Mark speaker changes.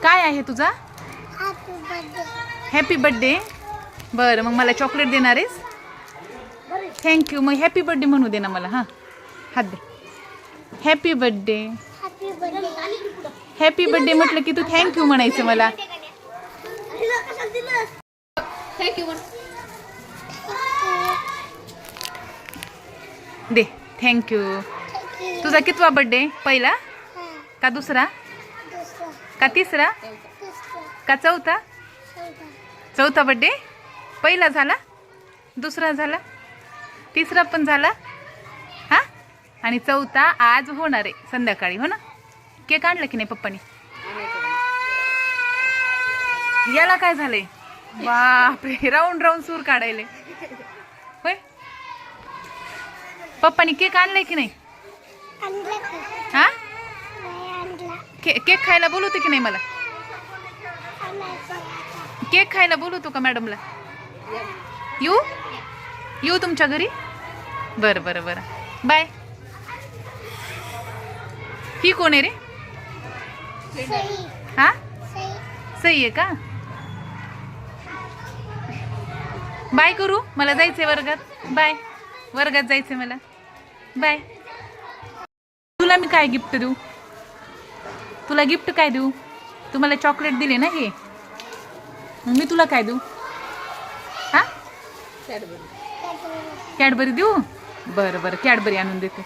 Speaker 1: काय आहे तुझा? Happy birthday. बरं मग मला चॉकलेट देणार आहेस? थँक्यू. मग हॅपी बर्थडे म्हणू दे ना मला. हां हात दे. Happy birthday. हॅपी बर्थडे म्हटलं की तू थँक्यू म्हणायचं मला. दे थँक्यू. तुझा कितवा बर्थडे? पहिला का दुसरा का तिसरा का चौथा? चौथा बर्थडे. पहिला झाला, दुसरा झाला, तिसरा पण झाला, हा आणि चौथा आज होणार आहे संध्याकाळी, हो ना? केक आणला की नाही पप्पानी? याला काय झालंय? बापरे, राऊंड राऊंड सूर काढायले होय. पप्पानी केक आणलाय की नाही? हा केक खायला बोलवते की नाही मला? केक खायला बोलवतो का मॅडमला? येऊ तुमच्या घरी? बरं बरं बरं, बाय. ही कोण आहे रे? हा सही आहे का? बाय करू, मला जायचंय वर्गात. बाय, वर्गात जायचंय मला. बाय. तुला मी काय गिफ्ट देऊ? तुला गिफ्ट काय देऊ? तुम्हाला चॉकलेट दिले ना हे, मी तुला काय देऊ? हा कॅडबरी देऊ? बरं बरं, कॅडबरी आणून देते.